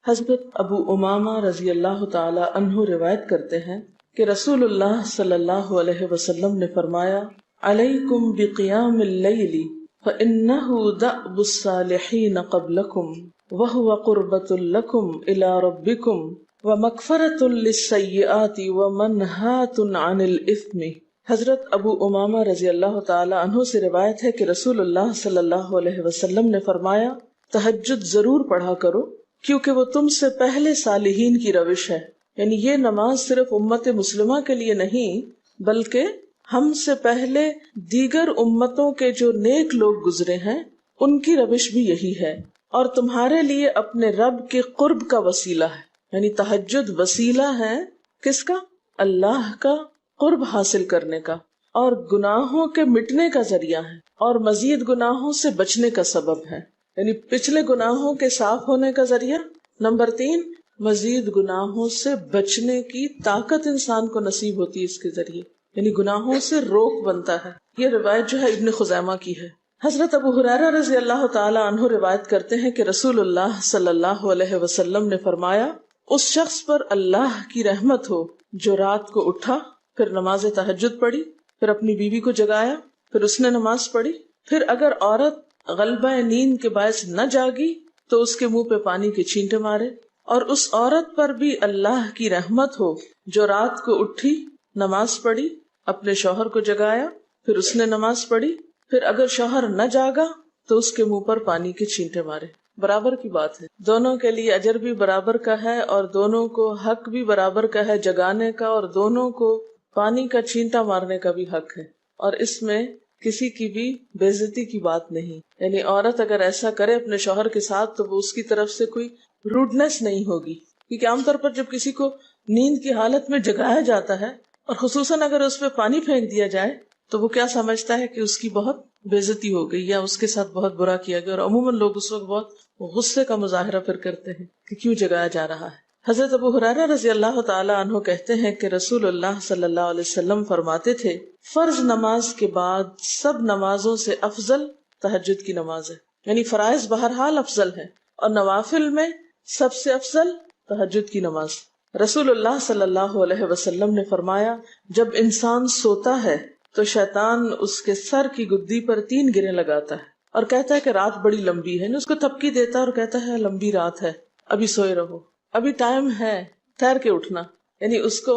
حضرت ابو امامہ رضی اللہ تعالی عنہ روایت کرتے ہیں کہ رسول اللہ صلی اللہ علیہ وسلم نے فرمایا، علیکم بقیام اللیل فإنہ دأب الصالحین قبلکم وہو قربۃ لکم الی ربکم ومغفرۃ للسیئات ومنہاۃ عن الإثم۔ حضرت ابو امامہ رضی اللہ تعالی عنہ سے روایت ہے کہ رسول اللہ صلی اللہ علیہ وسلم نے فرمایا، تہجد ضرور پڑھا کرو کیونکہ وہ تم سے پہلے صالحین کی روش ہے۔ یعنی یہ نماز صرف امت مسلمہ کے لیے نہیں بلکہ ہم سے پہلے دیگر امتوں کے جو نیک لوگ گزرے ہیں ان کی روش بھی یہی ہے، اور تمہارے لیے اپنے رب کے قرب کا وسیلہ ہے۔ یعنی تہجد وسیلہ ہے کس کا؟ اللہ کا قرب حاصل کرنے کا، اور گناہوں کے مٹنے کا ذریعہ ہے، اور مزید گناہوں سے بچنے کا سبب ہے۔ یعنی پچھلے گناہوں کے صاف ہونے کا ذریعہ، نمبر 3 مزید گناہوں سے بچنے کی طاقت انسان کو نصیب ہوتی ہے اس کے ذریعے، یعنی گناہوں سے روک بنتا ہے۔ یہ روایت جو ہے ابن خزیمہ کی ہے۔ حضرت ابو ہریرہ رضی اللہ تعالی عنہ روایت کرتے ہیں کہ رسول اللہ صلی اللہ علیہ وسلم نے فرمایا، اس شخص پر اللہ کی رحمت ہو جو رات کو اٹھا، پھر نماز تہجد پڑھی، پھر اپنی بیوی کو جگایا، پھر اس نے نماز پڑھی، پھر اگر عورت غلبہ نیند کے باعث نہ جاگی تو اس کے منہ پہ پانی کے چھینٹے مارے، اور اس عورت پر بھی اللہ کی رحمت ہو جو رات کو اٹھی، نماز پڑھی، اپنے شوہر کو جگایا، پھر اس نے نماز پڑھی، پھر اگر شوہر نہ جاگا تو اس کے منہ پر پانی کے چھینٹے مارے۔ برابر کی بات ہے، دونوں کے لیے اجر بھی برابر کا ہے، اور دونوں کو حق بھی برابر کا ہے جگانے کا، اور دونوں کو پانی کا چھینٹا مارنے کا بھی حق ہے، اور اس میں کسی کی بھی بے عزتی کی بات نہیں۔ یعنی عورت اگر ایسا کرے اپنے شوہر کے ساتھ تو وہ اس کی طرف سے کوئی روڈنس نہیں ہوگی، کیونکہ عام طور پر جب کسی کو نیند کی حالت میں جگایا جاتا ہے اور خصوصاً اگر اس پہ پانی پھینک دیا جائے تو وہ کیا سمجھتا ہے کہ اس کی بہت بے عزتی ہو گئی یا اس کے ساتھ بہت برا کیا گیا، اور عموماً لوگ اس وقت بہت غصے کا مظاہرہ پھر کرتے ہیں کہ کیوں جگایا جا رہا ہے۔ حضرت ابو ہریرہ رضی اللہ تعالی عنہ کہتے ہیں کہ رسول اللہ صلی اللہ علیہ وسلم فرماتے تھے، فرض نماز کے بعد سب نمازوں سے افضل تہجد کی نماز ہے۔ یعنی فرائض بہرحال افضل ہے، اور نوافل میں سب سے افضل تہجد کی نماز۔ رسول اللہ صلی اللہ علیہ وسلم نے فرمایا، جب انسان سوتا ہے تو شیطان اس کے سر کی گدی پر 3 گریں لگاتا ہے اور کہتا ہے کہ رات بڑی لمبی ہے، اس کو تھپکی دیتا ہے اور کہتا ہے لمبی رات ہے، ابھی سوئے رہو، ابھی ٹائم ہے، ٹھہر کے اٹھنا، یعنی اس کو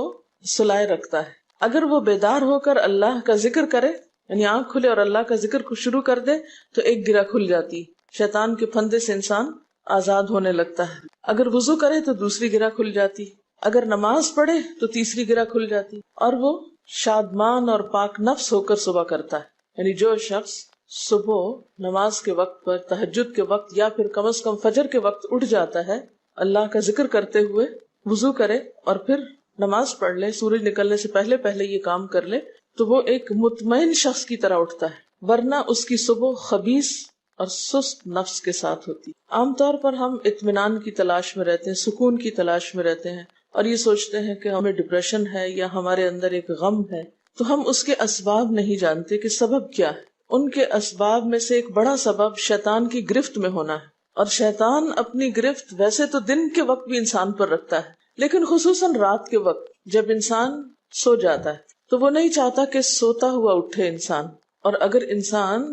سلائے رکھتا ہے۔ اگر وہ بیدار ہو کر اللہ کا ذکر کرے، یعنی آنکھ کھلے اور اللہ کا ذکر کو شروع کر دے تو ایک گرہ کھل جاتی، شیطان کے پھندے سے انسان آزاد ہونے لگتا ہے۔ اگر وضو کرے تو دوسری گرہ کھل جاتی، اگر نماز پڑھے تو تیسری گرہ کھل جاتی، اور وہ شادمان اور پاک نفس ہو کر صبح کرتا ہے۔ یعنی جو شخص صبح نماز کے وقت پر، تہجد کے وقت، یا پھر کم از کم فجر کے وقت اٹھ جاتا ہے، اللہ کا ذکر کرتے ہوئے وضو کرے اور پھر نماز پڑھ لے، سورج نکلنے سے پہلے پہلے یہ کام کر لے تو وہ ایک مطمئن شخص کی طرح اٹھتا ہے، ورنہ اس کی صبح خبیث اور سست نفس کے ساتھ ہوتی۔ عام طور پر ہم اطمینان کی تلاش میں رہتے ہیں، سکون کی تلاش میں رہتے ہیں، اور یہ سوچتے ہیں کہ ہمیں ڈپریشن ہے یا ہمارے اندر ایک غم ہے، تو ہم اس کے اسباب نہیں جانتے کہ سبب کیا ہے۔ ان کے اسباب میں سے ایک بڑا سبب شیطان کی گرفت میں ہونا ہے، اور شیطان اپنی گرفت ویسے تو دن کے وقت بھی انسان پر رکھتا ہے، لیکن خصوصاً رات کے وقت جب انسان سو جاتا ہے تو وہ نہیں چاہتا کہ سوتا ہوا اٹھے انسان، اور اگر انسان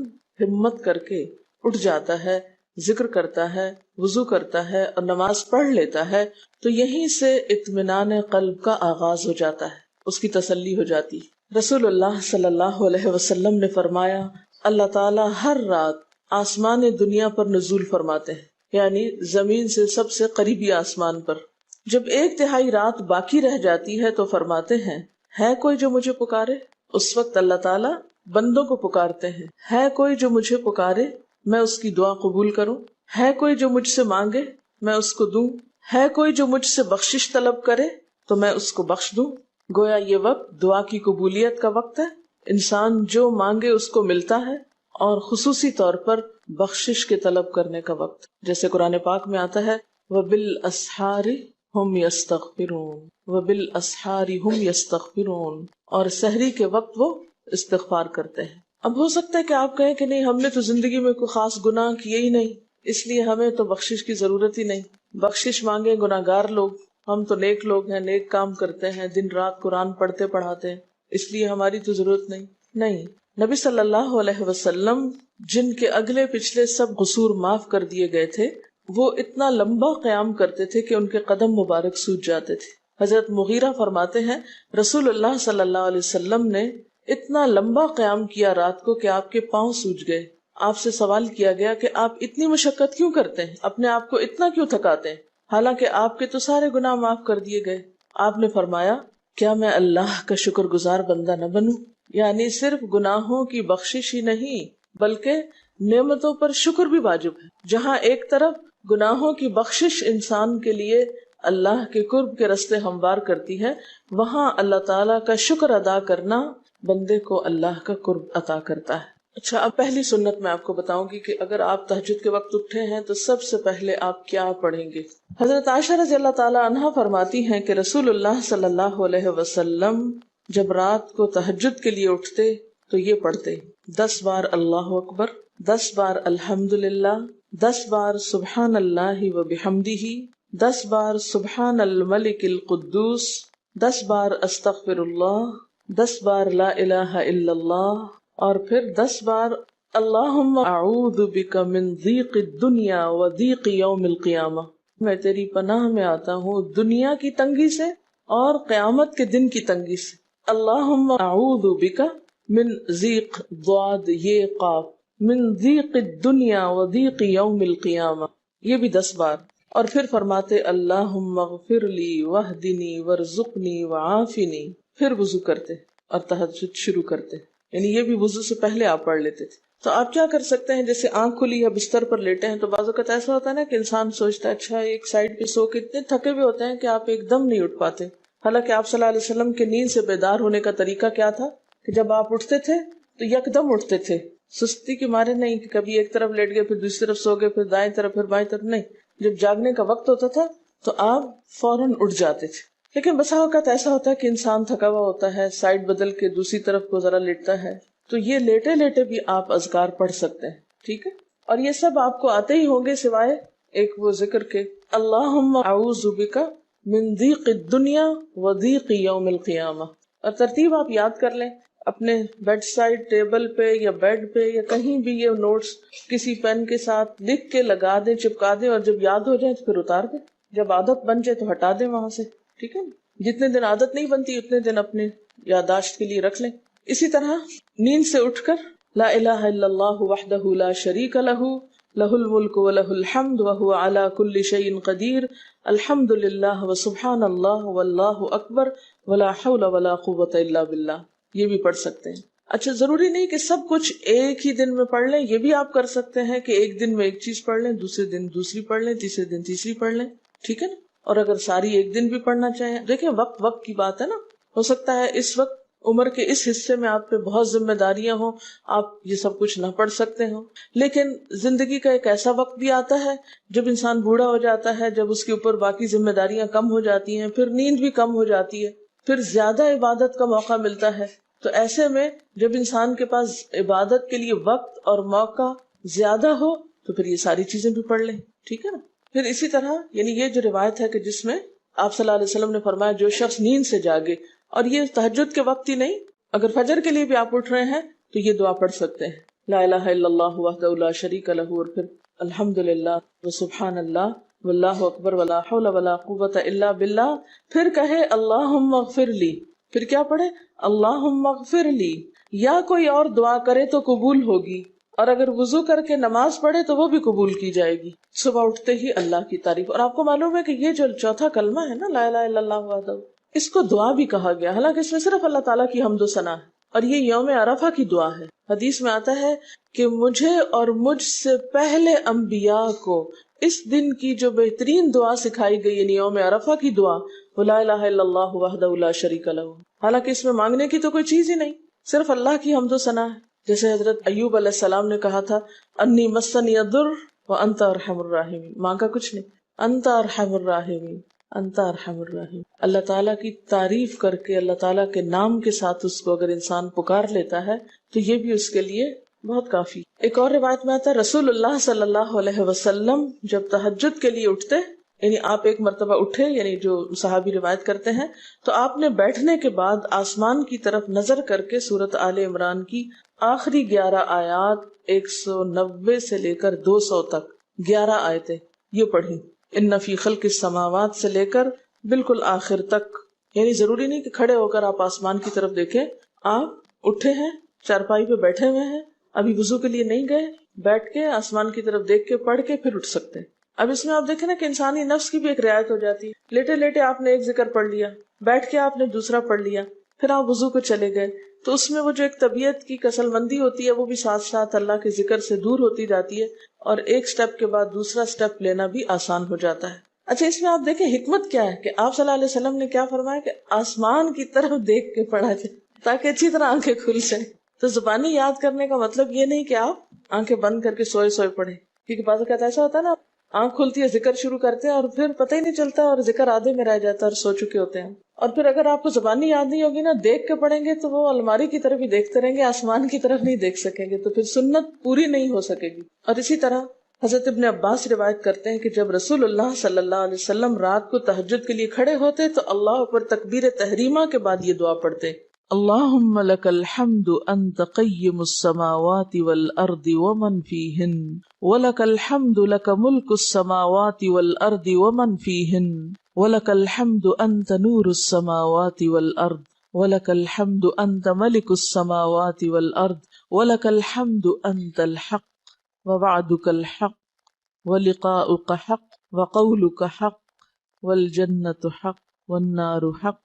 ہمت کر کے اٹھ جاتا ہے، ذکر کرتا ہے، وضو کرتا ہے اور نماز پڑھ لیتا ہے تو یہیں سے اطمینان قلب کا آغاز ہو جاتا ہے، اس کی تسلی ہو جاتی۔ رسول اللہ صلی اللہ علیہ وسلم نے فرمایا، اللہ تعالیٰ ہر رات آسمان دنیا پر نزول فرماتے ہیں، یعنی زمین سے سب سے قریبی آسمان پر۔ جب 1/3 رات باقی رہ جاتی ہے تو فرماتے ہیں، ہے کوئی جو مجھے پکارے؟ اس وقت اللہ تعالیٰ بندوں کو پکارتے ہیں، ہے کوئی جو مجھے پکارے میں اس کی دعا قبول کروں، ہے کوئی جو مجھ سے مانگے میں اس کو دوں، ہے کوئی جو مجھ سے بخشش طلب کرے تو میں اس کو بخش دوں۔ گویا یہ وقت دعا کی قبولیت کا وقت ہے، انسان جو مانگے اس کو ملتا ہے، اور خصوصی طور پر بخشش کے طلب کرنے کا وقت، جیسے قرآن پاک میں آتا ہے، وَبِالْأَسْحَارِ هُمْ يَسْتَغْفِرُونَ وَبِالْأَسْحَارِ هُمْ يَسْتَغْفِرُونَ، اور سحری کے وقت وہ استغفار کرتے ہیں۔ اب ہو سکتا ہے کہ آپ کہیں کہ نہیں، ہم نے تو زندگی میں کوئی خاص گناہ کیے ہی نہیں، اس لیے ہمیں تو بخشش کی ضرورت ہی نہیں۔ بخشش مانگے گناہگار لوگ، ہم تو نیک لوگ ہیں، نیک کام کرتے ہیں، دن رات قرآن پڑھتے پڑھاتے ہیں، اس لیے ہماری تو ضرورت نہیں۔ نبی صلی اللہ علیہ وسلم جن کے اگلے پچھلے سب قصور معاف کر دیے گئے تھے، وہ اتنا لمبا قیام کرتے تھے کہ ان کے قدم مبارک سوج جاتے تھے۔ حضرت مغیرہ فرماتے ہیں رسول اللہ صلی اللہ علیہ وسلم نے اتنا لمبا قیام کیا رات کو کہ آپ کے پاؤں سوج گئے۔ آپ سے سوال کیا گیا کہ آپ اتنی مشقت کیوں کرتے ہیں، اپنے آپ کو اتنا کیوں تھکاتے ہیں، حالانکہ آپ کے تو سارے گناہ معاف کر دیے گئے۔ آپ نے فرمایا کیا میں اللہ کا شکر گزار بندہ نہ بنوں؟ یعنی صرف گناہوں کی بخشش ہی نہیں بلکہ نعمتوں پر شکر بھی واجب ہے۔ جہاں ایک طرف گناہوں کی بخشش انسان کے لیے اللہ کے قرب کے راستے ہموار کرتی ہے، وہاں اللہ تعالیٰ کا شکر ادا کرنا بندے کو اللہ کا قرب عطا کرتا ہے۔ اچھا، اب پہلی سنت میں آپ کو بتاؤں گی کہ اگر آپ تہجد کے وقت اٹھے ہیں تو سب سے پہلے آپ کیا پڑھیں گے۔ حضرت عائشہ رضی اللہ تعالی عنہا فرماتی ہیں کہ رسول اللہ صلی اللہ علیہ وسلم جب رات کو تہجد کے لیے اٹھتے تو یہ پڑھتے 10 بار اللہ اکبر، 10 بار الحمدللہ، 10 بار سبحان اللہ و بحمدہ، 10 بار سبحان الملک القدوس، 10 بار استغفر اللہ، 10 بار لا الہ الا اللہ، اور پھر 10 بار اللہم اعوذ بک من ضیق الدنیا و ضیق یوم القیامہ، میں تیری پناہ میں آتا ہوں دنیا کی تنگی سے اور قیامت کے دن کی تنگی سے۔ اللہم اعوذ بک من ضیق ضاد یہ قاف من ضیق الدنیا و ضیق یوم القیامہ، یہ بھی 10 بار۔ اور پھر فرماتے اللہم اغفر لی واہدنی وارزقنی وعافنی، پھر وضو کرتے اور تہجد شروع کرتے، یعنی یہ بھی وضو سے پہلے آپ پڑھ لیتے تھے۔ تو آپ کیا کر سکتے ہیں، جیسے آنکھ کھلی یا بستر پر لیٹے ہیں تو بعض اوقات ایسا ہوتا ہے نا کہ انسان سوچتا ہے اچھا ایک سائڈ پہ سو کے اتنے تھکے ہوئے ہوتے ہیں کہ آپ ایک دم نہیں اٹھ پاتے۔ حالانکہ آپ صلی اللہ علیہ وسلم کے نیند سے بیدار ہونے کا طریقہ کیا تھا کہ جب آپ اٹھتے تھے تو یکدم اٹھتے تھے، سستی کے مارے نہیں کہ کبھی ایک طرف لیٹ گئے پھر دوسری طرف سو گئے، پھر دائیں طرف پھر بائیں طرف، نہیں، جب جاگنے کا وقت ہوتا تھا تو آپ فوراً اٹھ جاتے تھے۔ لیکن بسا اوقات ایسا ہوتا ہے کہ انسان تھکا ہوا ہوتا ہے، سائڈ بدل کے دوسری طرف کو ذرا لیٹتا ہے، تو یہ لیٹے لیٹے بھی آپ اذکار پڑھ سکتے ہیں، ٹھیک ہے؟ اور یہ سب آپ کو آتے ہی ہوں گے سوائے ایک وہ ذکر کے اللہم اعوذ بک من ضیق الدنیا و ضیق یوم القیامہ، اور ترتیب آپ یاد کر لیں اپنے بیڈ سائڈ ٹیبل پہ یا بیڈ پہ یا کہیں بھی، یہ نوٹس کسی پین کے ساتھ لکھ کے لگا دیں، چپکا دیں، اور جب یاد ہو جائے تو پھر اتار دیں، جب عادت بن جائے تو ہٹا دیں وہاں سے، ٹھیک ہے؟ جتنے دن عادت نہیں بنتی اتنے دن اپنے یادداشت کے لیے رکھ لیں۔ اسی طرح نیند سے اٹھ کر لا الہ الا اللہ وحدہ لا شریک لہ لہ الملک ولہ الحمد وہو علی کل شیء قدیر الحمد للہ وسبحان اللہ واللہ اکبر ولا حول ولا قوۃ الا باللہ، یہ بھی پڑھ سکتے ہیں۔ اچھا، ضروری نہیں کہ سب کچھ ایک ہی دن میں پڑھ لیں، یہ بھی آپ کر سکتے ہیں کہ ایک دن میں ایک چیز پڑھ لیں، دوسرے دن دوسری پڑھ لیں، تیسرے دن تیسری پڑھ لیں، ٹھیک ہے نا؟ اور اگر ساری ایک دن بھی پڑھنا چاہیں، دیکھیں وقت کی بات ہے نا، ہو سکتا ہے اس وقت عمر کے اس حصے میں آپ پہ بہت ذمہ داریاں ہوں، آپ یہ سب کچھ نہ پڑھ سکتے ہوں، لیکن زندگی کا ایک ایسا وقت بھی آتا ہے جب انسان بوڑھا ہو جاتا ہے، جب اس کے اوپر باقی ذمہ داریاں کم ہو جاتی ہیں، پھر نیند بھی کم ہو جاتی ہے، پھر زیادہ عبادت کا موقع ملتا ہے، تو ایسے میں جب انسان کے پاس عبادت کے لیے وقت اور موقع زیادہ ہو تو پھر یہ ساری چیزیں بھی پڑھ لیں، ٹھیک ہے نا؟ پھر اسی طرح یعنی یہ جو روایت ہے کہ جس میں آپ صلی اللہ علیہ وسلم نے فرمایا جو شخص نیند سے جاگے، اور یہ تہجد کے وقت ہی نہیں، اگر فجر کے لیے بھی آپ اٹھ رہے ہیں تو یہ دعا پڑھ سکتے ہیں، لا الہ الا اللہ وحدہ لا شریک لہ، اور پھر الحمدللہ وسبحان اللہ واللہ اکبر ولا حول ولا قوۃ الا باللہ، پھر کہے اللہم اغفر لی، پھر کیا پڑھے اللہم اغفر لی، یا کوئی اور دعا کرے تو قبول ہوگی، اور اگر وضو کر کے نماز پڑھے تو وہ بھی قبول کی جائے گی۔ صبح اٹھتے ہی اللہ کی تعریف، اور آپ کو معلوم ہے کہ یہ جو چوتھا کلمہ ہے نا لا الہ الا اللہ وحدہ، اس کو دعا بھی کہا گیا، حالانکہ اس میں صرف اللہ تعالیٰ کی حمد و ثنا ہے، اور یہ یوم عرفہ کی دعا ہے۔ حدیث میں آتا ہے کہ مجھے اور مجھ سے پہلے انبیاء کو اس دن کی جو بہترین دعا سکھائی گئی، یعنی یوم عرفہ کی دعا، وہ لا الہ الا اللہ وحدہ لا شریک لہ، حالانکہ اس میں مانگنے کی تو کوئی چیز ہی نہیں، صرف اللہ کی حمد و ثنا ہے۔ جیسے حضرت ایوب علیہ السلام نے کہا تھا انی مسنی الضر وانت ارحم الراحمین، مانگا کچھ نہیں، انت ارحم الراحمین، انت ارحم الراحمین۔ اللہ تعالیٰ کی تعریف کر کے، اللہ تعالیٰ کے نام کے ساتھ اس کو اگر انسان پکار لیتا ہے تو یہ بھی اس کے لیے بہت کافی۔ ایک اور روایت میں آتا ہے رسول اللہ صلی اللہ علیہ وسلم جب تہجد کے لیے اٹھتے یعنی آپ ایک مرتبہ اٹھے، یعنی جو صحابی روایت کرتے ہیں، تو آپ نے بیٹھنے کے بعد آسمان کی طرف نظر کر کے سورۃ آل عمران کی آخری 11 آیات 190 سے لے کر 200 تک 11 آیتیں یہ پڑھی، ان فی خلق السماوات سے لے کر بالکل آخر تک. یعنی ضروری نہیں کہ کھڑے ہو کر آپ آسمان کی طرف دیکھیں، آپ اٹھے ہیں، چارپائی پہ بیٹھے ہوئے ہیں، ابھی وضو کے لیے نہیں گئے، بیٹھ کے آسمان کی طرف دیکھ کے پڑھ کے پھر اٹھ سکتے ہیں. اب اس میں آپ دیکھیں نا کہ انسانی نفس کی بھی ایک رعایت ہو جاتی ہے. لیٹے لیٹے آپ نے ایک ذکر پڑھ لیا، بیٹھ کے آپ نے دوسرا پڑھ لیا، پھر آپ وضو کو چلے گئے، تو اس میں وہ جو ایک طبیعت کی کسل مندی ہوتی ہے وہ بھی ساتھ ساتھ اللہ کے ذکر سے دور ہوتی جاتی ہے، اور ایک سٹیپ کے بعد دوسرا سٹیپ لینا بھی آسان ہو جاتا ہے. اچھا، اس میں آپ دیکھیں حکمت کیا ہے کہ آپ صلی اللہ علیہ وسلم نے کیا فرمایا کہ آسمان کی طرف دیکھ کے پڑھا جائے تاکہ اچھی طرح آنکھیں کھل جائیں. تو زبانی یاد کرنے کا مطلب یہ نہیں کہ آپ آنکھیں بند کر کے سوئے سوئے پڑھیں، کیونکہ بعض اوقات ایسا ہوتا ہے نا، آنکھ کھلتی ہے، ذکر شروع کرتے ہیں اور پھر پتہ ہی نہیں چلتا اور ذکر آدھے میں رہ جاتا ہے اور سو چکے ہوتے ہیں. اور پھر اگر آپ کو زبانی یاد نہیں ہوگی نا، دیکھ کے پڑھیں گے تو وہ الماری کی طرف ہی دیکھتے رہیں گے، آسمان کی طرف نہیں دیکھ سکیں گے، تو پھر سنت پوری نہیں ہو سکے گی. اور اسی طرح حضرت ابن عباس روایت کرتے ہیں کہ جب رسول اللہ صلی اللہ علیہ وسلم رات کو تہجد کے لیے کھڑے ہوتے تو اللہ پر تکبیر تحریمہ کے بعد یہ دعا پڑھتے: اللہم لک الحمد انت قیم السماوات والارض ومن فیہن ولک الحمد لک ملک السماوات والارض ومن فیہن ولک الحمد انت نور السماوات والارض ولک الحمد انت ملک السماوات والارض ولک الحمد انت الحق ووعدك الحق ولقاؤك حق وقولك حق والجنة حق والنار حق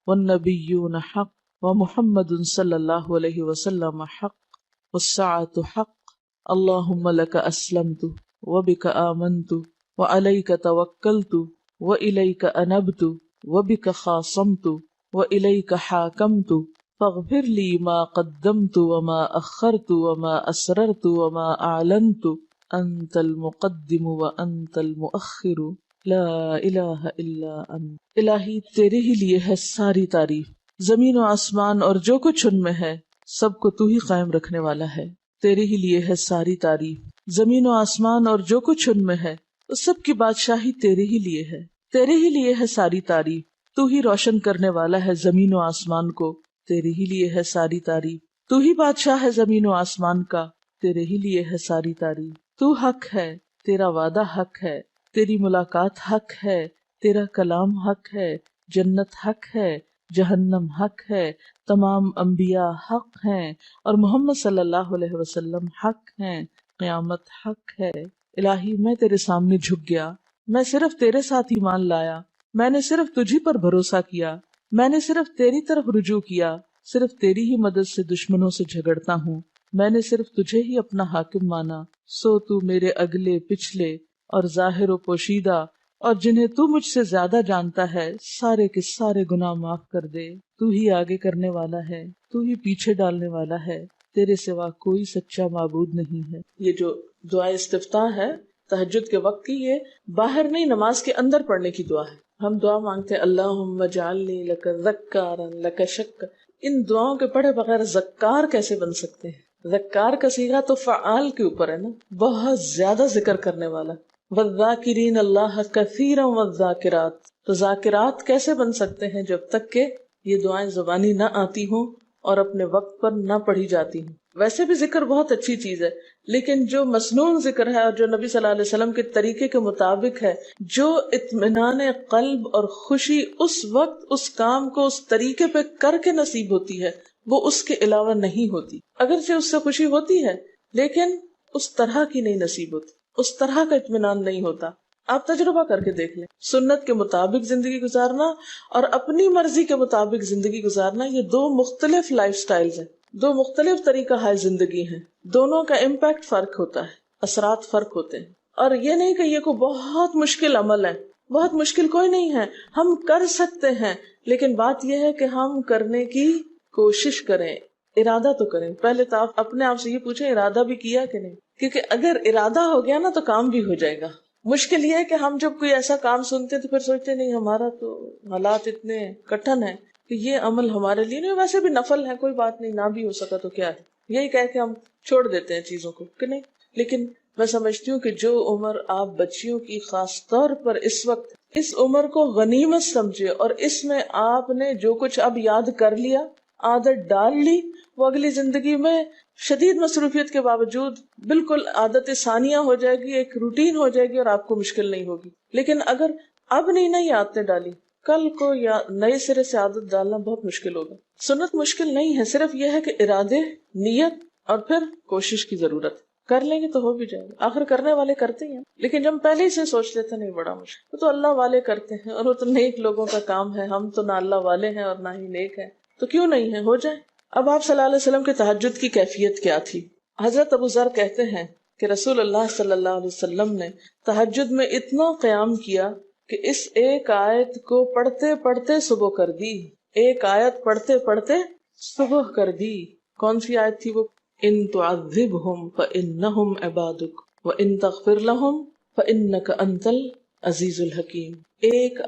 والنبيون حق ومحمد صلی اللہ علیہ وسلم حق والساعة حق اللهم لك أسلمت وبك آمنت وعليك توكلت وإليك أنبت وبك خاصمت وإليك حاكمت فاغفر لي ما قدمت وما أخرت وما أسررت وما أعلنت أنت المقدم وأنت المؤخر لا الہ الا انت. الہی تیرے ہی لیے ہے ساری تعریف، زمین و آسمان اور جو کچھ ان میں ہے سب کو تو ہی قائم رکھنے والا ہے. تیرے ہی لیے ہے ساری تعریف، زمین و آسمان اور جو کچھ ان میں ہے اس سب کی بادشاہی تیرے ہی لیے ہے. تیرے ہی لیے ہے ساری تعریف، تو ہی روشن کرنے والا ہے زمین و آسمان کو. تیرے ہی لیے ہے ساری تعریف، تو ہی بادشاہ ہے زمین و آسمان کا. تیرے ہی لیے ہے ساری تعریف. تو حق ہے، تیرا وعدہ حق ہے، تیری ملاقات حق ہے، تیرا کلام حق ہے، جنت حق ہے، جہنم حق ہے، تمام انبیاء حق ہیں اور محمد صلی اللہ علیہ وسلم حق ہیں، قیامت حق ہے. الہی میں تیرے سامنے جھک گیا، میں صرف تیرے ساتھ ایمان لایا، میں نے صرف تجھی پر بھروسہ کیا، میں نے صرف تیری طرف رجوع کیا، صرف تیری ہی مدد سے دشمنوں سے جھگڑتا ہوں، میں نے صرف تجھے ہی اپنا حاکم مانا. سو تو میرے اگلے پچھلے اور ظاہر و پوشیدہ اور جنہیں تو مجھ سے زیادہ جانتا ہے سارے کے سارے گناہ معاف کر دے. تو ہی آگے کرنے والا ہے، تو ہی پیچھے ڈالنے والا ہے، تیرے سوا کوئی سچا معبود نہیں ہے. یہ جو دعا استفتاح ہے تہجد کے وقت کی، یہ باہر نہیں نماز کے اندر پڑھنے کی دعا ہے. ہم دعا مانگتے ہیں اللہم اجعلنی لک ذکارا لک شکارا. ان دعاؤں کے پڑھے بغیر ذکار کیسے بن سکتے ہیں؟ ذکار کا صیغہ تو فعال کے اوپر ہے نا، بہت زیادہ ذکر کرنے والا. والذاکرین اللہ کثیرا والذاکرات. تو ذاکرات کیسے بن سکتے ہیں جب تک کہ یہ دعائیں زبانی نہ آتی ہوں اور اپنے وقت پر نہ پڑھی جاتی ہوں. ویسے بھی ذکر بہت اچھی چیز ہے، لیکن جو مسنون ذکر ہے اور جو نبی صلی اللہ علیہ وسلم کے طریقے کے مطابق ہے، جو اطمینان قلب اور خوشی اس وقت اس کام کو اس طریقے پہ کر کے نصیب ہوتی ہے، وہ اس کے علاوہ نہیں ہوتی. اگرچہ اس سے خوشی ہوتی ہے لیکن اس طرح کی نہیں نصیب ہوتی، اس طرح کا اطمینان نہیں ہوتا. آپ تجربہ کر کے دیکھ لیں، سنت کے مطابق زندگی گزارنا اور اپنی مرضی کے مطابق زندگی گزارنا، یہ دو مختلف لائف سٹائلز ہیں، دو مختلف طریقہ ہائے زندگی ہیں. دونوں کا امپیکٹ فرق ہوتا ہے، اثرات فرق ہوتے ہیں. اور یہ نہیں کہ یہ کوئی بہت مشکل عمل ہے، بہت مشکل کوئی نہیں ہے، ہم کر سکتے ہیں. لیکن بات یہ ہے کہ ہم کرنے کی کوشش کریں، ارادہ تو کریں. پہلے تو آپ اپنے آپ سے یہ پوچھیں ارادہ بھی کیا کہ نہیں، کیونکہ اگر ارادہ ہو گیا نا تو کام بھی ہو جائے گا. مشکل یہ ہے کہ ہم جب کوئی ایسا کام سنتے تو پھر سوچتے نہیں ہمارا تو حالات اتنے کٹھن ہیں کہ یہ عمل ہمارے لیے نہیں. ویسے بھی نفل ہے، کوئی بات نہیں، نہ بھی ہو سکا تو کیا ہے، یہی کہہ کے ہم چھوڑ دیتے ہیں چیزوں کو کہ نہیں. لیکن میں سمجھتی ہوں کہ جو عمر آپ بچیوں کی خاص طور پر اس وقت اس عمر کو غنیمت سمجھے اور اس میں آپ نے جو کچھ اب یاد کر لیا، عادت ڈال لی، وہ اگلی زندگی میں شدید مصروفیت کے باوجود بالکل عادت ثانیہ ہو جائے گی، ایک روٹین ہو جائے گی اور آپ کو مشکل نہیں ہوگی. لیکن اگر اب نہیں عادتیں ڈالی، کل کو یا نئے سرے سے عادت ڈالنا بہت مشکل ہوگا. سنت مشکل نہیں ہے، صرف یہ ہے کہ ارادے، نیت اور پھر کوشش کی ضرورت. کر لیں گے تو ہو بھی جائے گا، آخر کرنے والے کرتے ہیں. لیکن جب ہم پہلے ہی سے سوچ لیتے نہیں بڑا مشکل، وہ تو اللہ والے کرتے ہیں اور وہ تو نیک لوگوں کا کام ہے، ہم تو نہ اللہ والے ہیں اور نہ ہی نیک ہیں، تو کیوں نہیں ہے، ہو جائے. اب آپ صلی اللہ علیہ وسلم کے تہجد کی کیفیت کیا تھی؟ حضرت ابو ذر کہتے ہیں کہ رسول اللہ صلی اللہ علیہ وسلم نے تہجد میں اتنا قیام کیا کہ اس ایک آیت کو پڑھتے پڑھتے صبح کر دی. ایک آیت پڑھتے پڑھتے صبح کر دی. کون سی آیت تھی وہ؟ ان تعذبہم فانہم عبادک وان تغفر لہم فانک انت العزیز الحکیم. ایک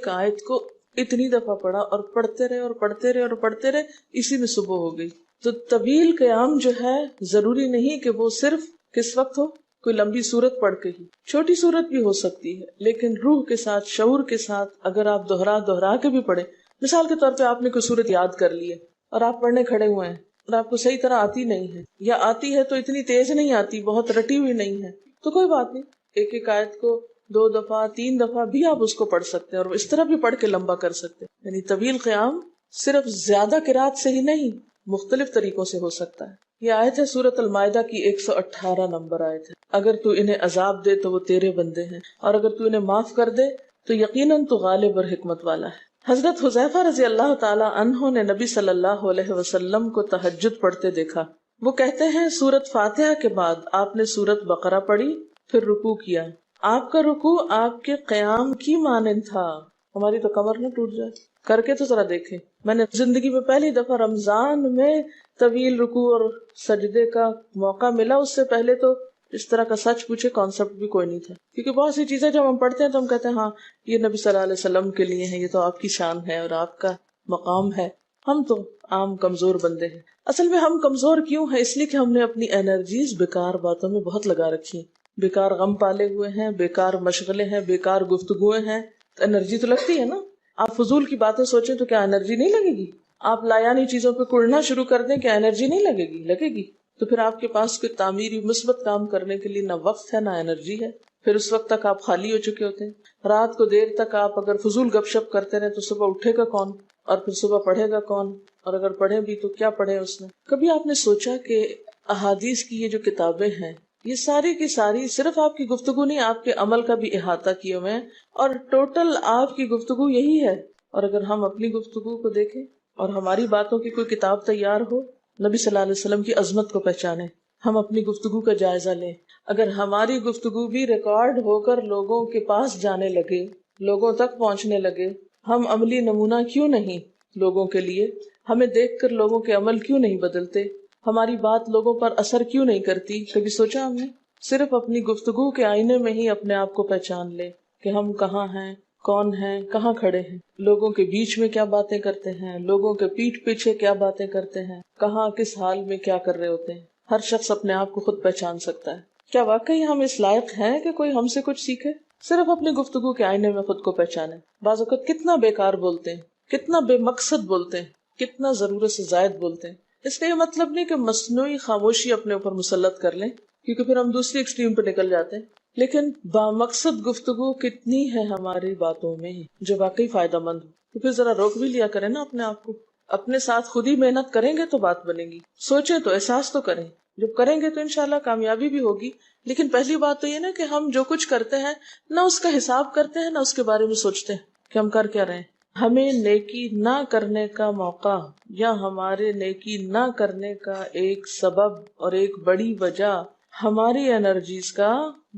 آیت کو اتنی دفعہ پڑھا اور پڑھتے رہے اور پڑھتے رہے اور پڑھتے رہے، اسی میں صبح ہو گئی. تو طویل قیام جو ہے ضروری نہیں کہ وہ صرف کس وقت ہو، کوئی لمبی سورت پڑھ کے ہی، چھوٹی سورت بھی ہو سکتی ہے، لیکن روح کے ساتھ، شعور کے ساتھ اگر آپ دوہرا کے بھی پڑھیں. مثال کے طور پہ آپ نے کوئی سورت یاد کر لی ہے اور آپ پڑھنے کھڑے ہوئے ہیں اور آپ کو صحیح طرح آتی نہیں ہے، یا آتی ہے تو اتنی تیز نہیں آتی، بہت رٹی ہوئی نہیں ہے، تو کوئی بات نہیں، ایک آیت کو 2 دفعہ 3 دفعہ بھی آپ اس کو پڑھ سکتے ہیں اور اس طرح بھی پڑھ کے لمبا کر سکتے ہیں. یعنی طویل قیام صرف زیادہ قرات سے ہی نہیں، مختلف طریقوں سے ہو سکتا ہے. یہ آیت ہے سورۃ المائدہ کی 118 نمبر آیت ہے. اگر تو انہیں عذاب دے تو وہ تیرے بندے ہیں، اور اگر تو انہیں معاف کر دے تو یقیناً تو غالب اور حکمت والا ہے. حضرت حذیفہ رضی اللہ تعالی عنہ نے نبی صلی اللہ علیہ وسلم کو تہجد پڑھتے دیکھا. وہ کہتے ہیں سورۃ فاتحہ کے بعد آپ نے سورۃ بقرہ پڑھی، پھر رکوع کیا. آپ کا رکوع آپ کے قیام کی مانند تھا. ہماری تو کمر نہ ٹوٹ جائے. کر کے تو ذرا دیکھیں. میں نے زندگی میں پہلی دفعہ رمضان میں طویل رکوع اور سجدے کا موقع ملا. اس سے پہلے تو اس طرح کا سچ پوچھے کانسیپٹ بھی کوئی نہیں تھا، کیونکہ بہت سی چیزیں جب ہم پڑھتے ہیں تو ہم کہتے ہیں ہاں یہ نبی صلی اللہ علیہ وسلم کے لیے ہے، یہ تو آپ کی شان ہے اور آپ کا مقام ہے. ہم تو عام کمزور بندے ہیں. اصل میں ہم کمزور کیوں ہیں؟ اس لیے کہ ہم نے اپنی انرجیز بیکار باتوں میں بہت لگا رکھی، بیکار غم پالے ہوئے ہیں، بیکار مشغلے ہیں، بیکار گفتگویں ہیں. تو انرجی تو لگتی ہے نا. آپ فضول کی باتیں سوچیں تو کیا انرجی نہیں لگے گی؟ آپ لایانی چیزوں پہ کڑنا شروع کر دیں، کیا انرجی نہیں لگے گی؟ لگے گی. تو پھر آپ کے پاس کوئی تعمیری مثبت کام کرنے کے لیے نہ وقت ہے نہ انرجی ہے. پھر اس وقت تک آپ خالی ہو چکے ہوتے ہیں. رات کو دیر تک آپ اگر فضول گپ شپ کرتے رہے تو صبح اٹھے گا کون، اور پھر صبح پڑھے گا کون، اور اگر پڑھے بھی تو کیا پڑھے اس میں. کبھی آپ نے سوچا کہ احادیث کی یہ جو کتابیں ہیں یہ ساری کی ساری صرف آپ کی گفتگو نہیں، آپ کے عمل کا بھی احاطہ کیے ہوئے ہیں، اور ٹوٹل آپ کی گفتگو یہی ہے. اور اگر ہم اپنی گفتگو کو دیکھیں اور ہماری باتوں کی کوئی کتاب تیار ہو، نبی صلی اللہ علیہ وسلم کی عظمت کو پہچانیں، ہم اپنی گفتگو کا جائزہ لیں. اگر ہماری گفتگو بھی ریکارڈ ہو کر لوگوں کے پاس جانے لگے، لوگوں تک پہنچنے لگے، ہم عملی نمونہ کیوں نہیں لوگوں کے لیے؟ ہمیں دیکھ کر لوگوں کے عمل کیوں نہیں بدلتے؟ ہماری بات لوگوں پر اثر کیوں نہیں کرتی؟ کبھی سوچا ہم نے؟ صرف اپنی گفتگو کے آئینے میں ہی اپنے آپ کو پہچان لے کہ ہم کہاں ہیں، کون ہیں، کہاں کھڑے ہیں، لوگوں کے بیچ میں کیا باتیں کرتے ہیں، لوگوں کے پیٹھ پیچھے کیا باتیں کرتے ہیں، کہاں کس حال میں کیا کر رہے ہوتے ہیں. ہر شخص اپنے آپ کو خود پہچان سکتا ہے. کیا واقعی ہم اس لائق ہیں کہ کوئی ہم سے کچھ سیکھے؟ صرف اپنی گفتگو کے آئینے میں خود کو پہچانے. بعض اوقات کتنا بیکار بولتے ہیں، کتنا بے مقصد بولتے ہیں، کتنا ضرورت سے زائد بولتے ہیں. اس کا یہ مطلب نہیں کہ مصنوعی خاموشی اپنے اوپر مسلط کر لیں، کیونکہ پھر ہم دوسری ایکسٹریم پہ نکل جاتے ہیں. لیکن بامقصد گفتگو کتنی ہے ہماری باتوں میں جو واقعی فائدہ مند ہو، تو پھر ذرا روک بھی لیا کریں نا اپنے آپ کو. اپنے ساتھ خود ہی محنت کریں گے تو بات بنے گی. سوچیں تو، احساس تو کریں. جب کریں گے تو انشاءاللہ کامیابی بھی ہوگی. لیکن پہلی بات تو یہ نا کہ ہم جو کچھ کرتے ہیں نہ اس کا حساب کرتے ہیں، نہ اس کے بارے میں سوچتے ہیں کہ ہم کر کیا رہے ہیں. ہمیں نیکی نہ کرنے کا موقع یا ہمارے نیکی نہ کرنے کا ایک سبب اور ایک بڑی وجہ ہماری انرجیز کا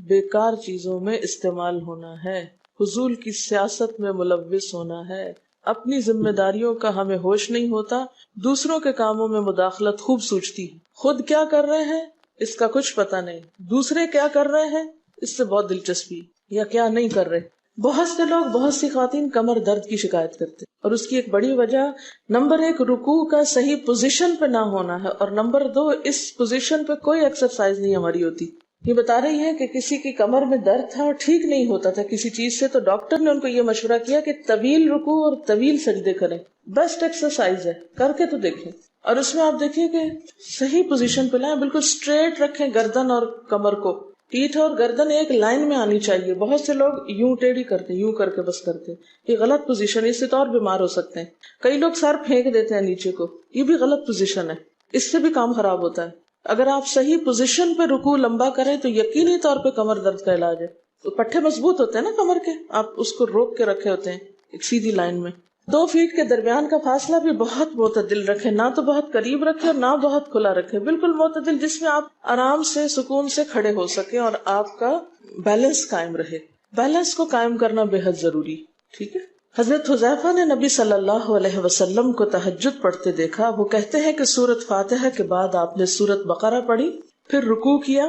بیکار چیزوں میں استعمال ہونا ہے، فضول کی سیاست میں ملوث ہونا ہے. اپنی ذمہ داریوں کا ہمیں ہوش نہیں ہوتا، دوسروں کے کاموں میں مداخلت خوب سوچتی ہے. خود کیا کر رہے ہیں اس کا کچھ پتہ نہیں، دوسرے کیا کر رہے ہیں اس سے بہت دلچسپی، یا کیا نہیں کر رہے. بہت سے لوگ، بہت سی خواتین کمر درد کی شکایت کرتے ہیں، اور اس کی ایک بڑی وجہ نمبر 1 رکوع کا صحیح پوزیشن پہ نہ ہونا ہے، اور نمبر 2 اس پوزیشن پہ کوئی ایکسرسائز نہیں ہماری ہوتی. یہ بتا رہی ہیں کہ کسی کی کمر میں درد تھا اور ٹھیک نہیں ہوتا تھا کسی چیز سے، تو ڈاکٹر نے ان کو یہ مشورہ کیا کہ طویل رکوع اور طویل سجدے کریں، بیسٹ ایکسرسائز ہے، کر کے تو دیکھیں۔ اور اس میں آپ دیکھیے کہ صحیح پوزیشن پہ لائیں، بالکل اسٹریٹ رکھیں گردن اور کمر کو، پیٹھ اور گردن ایک لائن میں آنی چاہیے۔ بہت سے لوگ یوں ٹیڑھی کرتے ہیں، یوں کر کے بس کرتے ہیں، یہ غلط پوزیشن ہے، اس سے تو اور بیمار ہو سکتے ہیں۔ کئی لوگ سر پھینک دیتے ہیں نیچے کو، یہ بھی غلط پوزیشن ہے، اس سے بھی کام خراب ہوتا ہے۔ اگر آپ صحیح پوزیشن پہ رکوع لمبا کریں تو یقینی طور پہ کمر درد کا علاج ہے۔ تو پٹھے مضبوط ہوتے ہیں نا کمر کے، آپ اس کو روک کے رکھے ہوتے ہیں ایک سیدھی لائن میں۔ 2 فیٹ کے درمیان کا فاصلہ بھی بہت معتدل رکھیں، نہ تو بہت قریب رکھیں اور نہ بہت کھلا رکھیں، بالکل معتدل، جس میں آپ آرام سے سکون سے کھڑے ہو سکیں اور آپ کا بیلنس قائم رہے۔ بیلنس کو قائم کرنا بے حد ضروری، ٹھیک ہے۔ حضرت حذیفہ نے نبی صلی اللہ علیہ وسلم کو تہجد پڑھتے دیکھا، وہ کہتے ہیں کہ سورۃ فاتحہ کے بعد آپ نے سورۃ بقرہ پڑھی، پھر رکوع کیا،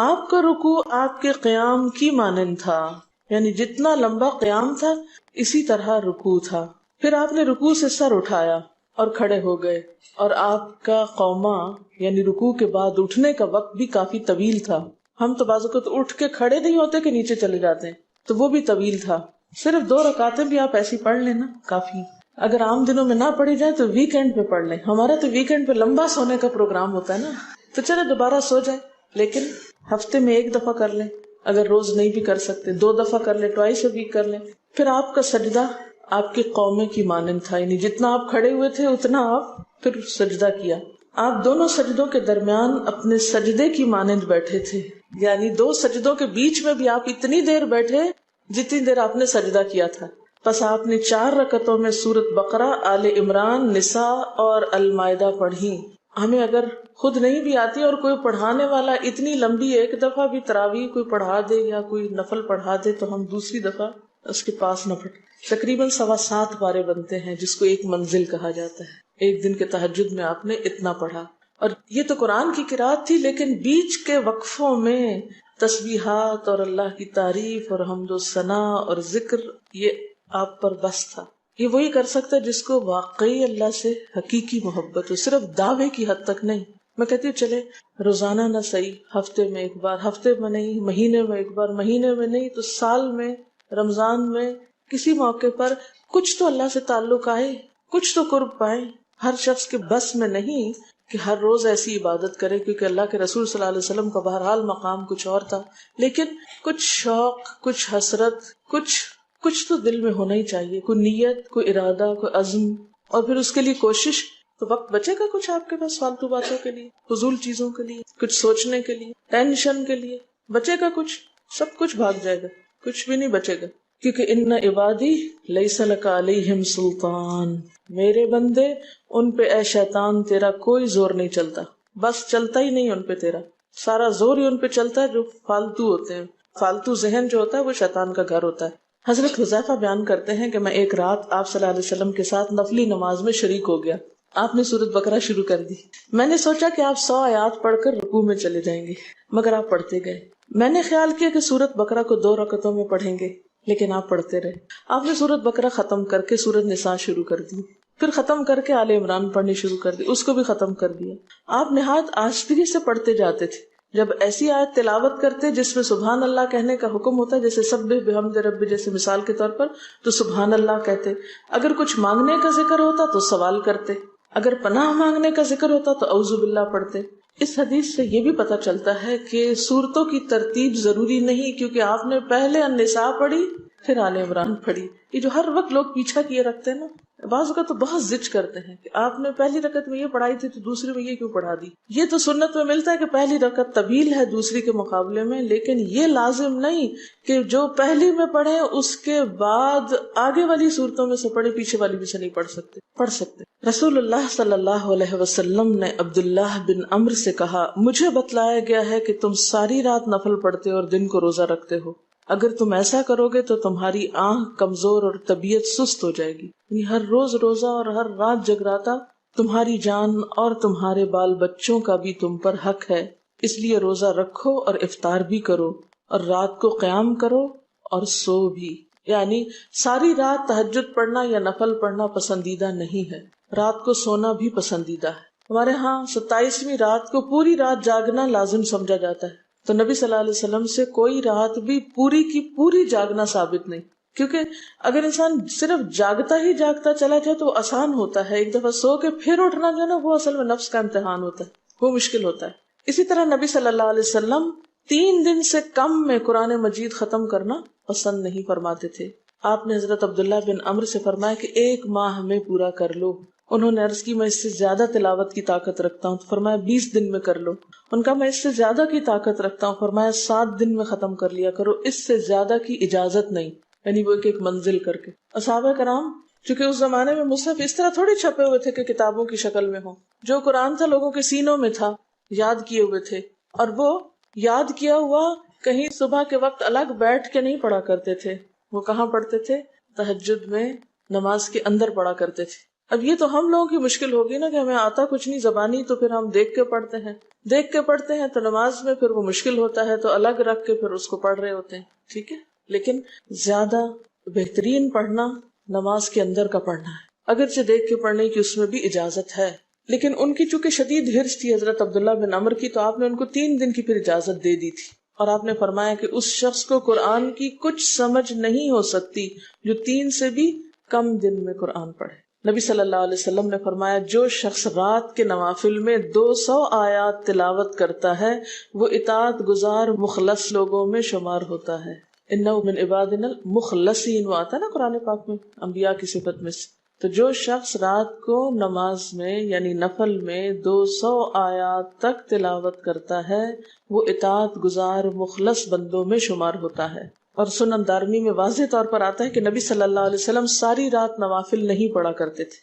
آپ کا رکوع آپ کے قیام کی مانند تھا، یعنی جتنا لمبا قیام تھا اسی طرح رکوع تھا، پھر آپ نے رکوع سے سر اٹھایا اور کھڑے ہو گئے، اور آپ کا قوما یعنی رکوع کے بعد اٹھنے کا وقت بھی کافی طویل تھا۔ ہم تو بعض اوقات اٹھ کے کھڑے نہیں ہوتے کہ نیچے چلے جاتے ہیں، تو وہ بھی طویل تھا۔ صرف 2 رکعتیں بھی آپ ایسی پڑھ لینا کافی، اگر عام دنوں میں نہ پڑھی جائے تو ویکینڈ پہ پڑھ لیں۔ ہمارا تو ویکینڈ پہ لمبا سونے کا پروگرام ہوتا ہے نا، تو چلے دوبارہ سو جائیں، لیکن ہفتے میں 1 دفعہ کر لیں، اگر روز نہیں بھی کر سکتے 2 دفعہ کر لیں، ٹوائس اے ویک کر لیں۔ پھر آپ کا سجدہ آپ کے قومے کی مانند تھا، یعنی جتنا آپ کھڑے ہوئے تھے اتنا آپ پھر سجدہ کیا۔ آپ دونوں سجدوں کے درمیان اپنے سجدے کی مانند بیٹھے تھے، یعنی 2 سجدوں کے بیچ میں بھی آپ اتنی دیر بیٹھے جتنی دیر آپ نے سجدہ کیا تھا۔ پس آپ نے 4 رکعتوں میں سورۃ بقرہ، آل عمران، نساء اور المائدہ پڑھی۔ ہمیں اگر خود نہیں بھی آتی اور کوئی پڑھانے والا اتنی لمبی ایک دفعہ بھی تراویح کوئی پڑھا دے یا کوئی نفل پڑھا دے تو ہم دوسری دفعہ اس کے پاس نہ پڑھیں۔ تقریباً 7.25 پارے بنتے ہیں، جس کو ایک منزل کہا جاتا ہے۔ ایک دن کے تہجد میں آپ نے اتنا پڑھا، اور یہ تو قرآن کی قرات تھی، لیکن بیچ کے وقفوں میں تسبیحات اور اللہ کی تعریف اور حمد و ثنا اور ذکر، یہ آپ پر بس تھا۔ یہ وہی کر سکتا ہے جس کو واقعی اللہ سے حقیقی محبت ہو، صرف دعوے کی حد تک نہیں۔ میں کہتی ہوں چلے روزانہ نہ صحیح، ہفتے میں 1 بار، ہفتے میں نہیں، مہینے میں 1 بار، مہینے میں نہیں تو سال میں، رمضان میں، کسی موقع پر کچھ تو اللہ سے تعلق آئے، کچھ تو قرب پائیں۔ ہر شخص کے بس میں نہیں کہ ہر روز ایسی عبادت کرے، کیونکہ اللہ کے رسول صلی اللہ علیہ وسلم کا بہرحال مقام کچھ اور تھا، لیکن کچھ شوق، کچھ حسرت، کچھ تو دل میں ہونا ہی چاہیے، کوئی نیت، کوئی ارادہ، کوئی عزم، اور پھر اس کے لیے کوشش۔ تو وقت بچے گا کچھ آپ کے پاس فالتو باتوں کے لیے، فضول چیزوں کے لیے، کچھ سوچنے کے لیے، ٹینشن کے لیے بچے گا کچھ؟ سب کچھ بھاگ جائے گا، کچھ بھی نہیں بچے گا، کیونکہ ان عبادی لیس لک علیہم سلطان، میرے بندے ان پہ اے شیطان تیرا کوئی زور نہیں چلتا، بس چلتا ہی نہیں ان پہ تیرا، سارا زور ہی ان پہ چلتا ہے جو فالتو ہوتے ہیں۔ فالتو ذہن جو ہوتا ہے وہ شیطان کا گھر ہوتا ہے۔ حضرت حذیفہ بیان کرتے ہیں کہ میں ایک رات آپ صلی اللہ علیہ وسلم کے ساتھ نفلی نماز میں شریک ہو گیا، آپ نے سورۃ بقرہ شروع کر دی، میں نے سوچا کہ آپ 100 آیات پڑھ کر رکوع میں چلے جائیں گے، مگر آپ پڑھتے گئے۔ میں نے خیال کیا کہ سورۃ بقرہ کو 2 رکعتوں میں پڑھیں گے، لیکن آپ پڑھتے رہے۔ آپ نے سورۃ بقرہ ختم کر کے سورۃ نساء شروع کر دی، پھر ختم کر کے آل عمران پڑھنی شروع کر دی، اس کو بھی ختم کر دیا۔ آپ نہایت آہستگی سے پڑھتے جاتے تھے، جب ایسی آیت تلاوت کرتے جس میں سبحان اللہ کہنے کا حکم ہوتا ہے، جیسے سبح بحمد رب، جیسے مثال کے طور پر، تو سبحان اللہ کہتے۔ اگر کچھ مانگنے کا ذکر ہوتا تو سوال کرتے، اگر پناہ مانگنے کا ذکر ہوتا تو اعوذ باللہ پڑھتے۔ اس حدیث سے یہ بھی پتہ چلتا ہے کہ سورتوں کی ترتیب ضروری نہیں، کیونکہ آپ نے پہلے النساء پڑھی پھر آل عمران پڑھی۔ یہ جو ہر وقت لوگ پیچھا کیے رکھتے ہیں نا، بعض اوقات تو بہت ضد کرتے ہیں کہ آپ نے پہلی رکعت میں یہ پڑھائی تھی تو دوسری میں یہ کیوں پڑھا دی۔ یہ تو سنت میں ملتا ہے کہ پہلی رکعت طویل ہے دوسری کے مقابلے میں، لیکن یہ لازم نہیں کہ جو پہلی میں پڑھے اس کے بعد آگے والی صورتوں میں سے پڑھے، پیچھے والی بھی سے نہیں پڑھ سکتے۔ رسول اللہ صلی اللہ علیہ وسلم نے عبداللہ بن عمرو سے کہا، مجھے بتلایا گیا ہے کہ تم ساری رات نفل پڑھتے اور دن کو روزہ رکھتے ہو، اگر تم ایسا کرو گے تو تمہاری آنکھ کمزور اور طبیعت سست ہو جائے گی، یعنی ہر روز روزہ اور ہر رات جگراتا تمہاری جان اور تمہارے بال بچوں کا بھی تم پر حق ہے، اس لیے روزہ رکھو اور افطار بھی کرو اور رات کو قیام کرو اور سو بھی۔ یعنی ساری رات تہجد پڑھنا یا نفل پڑھنا پسندیدہ نہیں ہے، رات کو سونا بھی پسندیدہ ہے۔ ہمارے ہاں 27ویں رات کو پوری رات جاگنا لازم سمجھا جاتا ہے، تو نبی صلی اللہ علیہ وسلم سے کوئی رات بھی پوری کی پوری جاگنا ثابت نہیں، کیونکہ اگر انسان صرف جاگتا ہی جاگتا چلا جائے تو وہ آسان ہوتا ہے، ایک دفعہ سو کے پھر اٹھنا جو ہے نا وہ اصل میں نفس کا امتحان ہوتا ہے، وہ مشکل ہوتا ہے۔ اسی طرح نبی صلی اللہ علیہ وسلم 3 دن سے کم میں قرآن مجید ختم کرنا پسند نہیں فرماتے تھے۔ آپ نے حضرت عبداللہ بن عمرو سے فرمایا کہ 1 ماہ میں پورا کر لو۔ انہوں نے عرض کی میں اس سے زیادہ تلاوت کی طاقت رکھتا ہوں، تو فرمایا 20 دن میں کر لو۔ ان کا میں اس سے زیادہ کی طاقت رکھتا ہوں، فرمایا 7 دن میں ختم کر لیا کرو، اس سے زیادہ کی اجازت نہیں، یعنی وہ ایک منزل کر کے۔ صحابہ کرام چونکہ اس زمانے میں مصحف اس طرح تھوڑی چھپے ہوئے تھے کہ کتابوں کی شکل میں ہوں، جو قرآن تھا لوگوں کے سینوں میں تھا، یاد کیے ہوئے تھے، اور وہ یاد کیا ہوا کہیں صبح کے وقت الگ بیٹھ کے نہیں پڑھا کرتے تھے، وہ کہاں پڑھتے تھے؟ تہجد میں نماز کے اندر پڑھا کرتے تھے۔ اب یہ تو ہم لوگوں کی مشکل ہوگی نا کہ ہمیں آتا کچھ نہیں زبانی، تو پھر ہم دیکھ کے پڑھتے ہیں تو نماز میں پھر وہ مشکل ہوتا ہے تو الگ رکھ کے پھر اس کو پڑھ رہے ہوتے ہیں، ٹھیک ہے۔ لیکن زیادہ بہترین پڑھنا نماز کے اندر کا پڑھنا ہے، اگرچہ دیکھ کے پڑھنے کی اس میں بھی اجازت ہے، لیکن ان کی چونکہ شدید حرص تھی حضرت عبداللہ بن عمرو کی، تو آپ نے ان کو 3 دن کی پھر اجازت دے دی تھی، اور آپ نے فرمایا کہ اس شخص کو قرآن کی کچھ سمجھ نہیں ہو سکتی جو 3 سے بھی کم دن میں قرآن پڑھے۔ نبی صلی اللہ علیہ وسلم نے فرمایا جو شخص رات کے نوافل میں 200 آیات تلاوت کرتا ہے وہ اطاعت گزار مخلص لوگوں میں شمار ہوتا ہے۔ انہ من عبادنا المخلصین، وہ آتا ہے نا قرآن پاک میں انبیاء کی صفت میں سے۔ تو جو شخص رات کو نماز میں یعنی نفل میں 200 آیات تک تلاوت کرتا ہے وہ اطاعت گزار مخلص بندوں میں شمار ہوتا ہے۔ اور سنن دارمی میں واضح طور پر آتا ہے کہ نبی صلی اللہ علیہ وسلم ساری رات نوافل نہیں پڑھا کرتے تھے،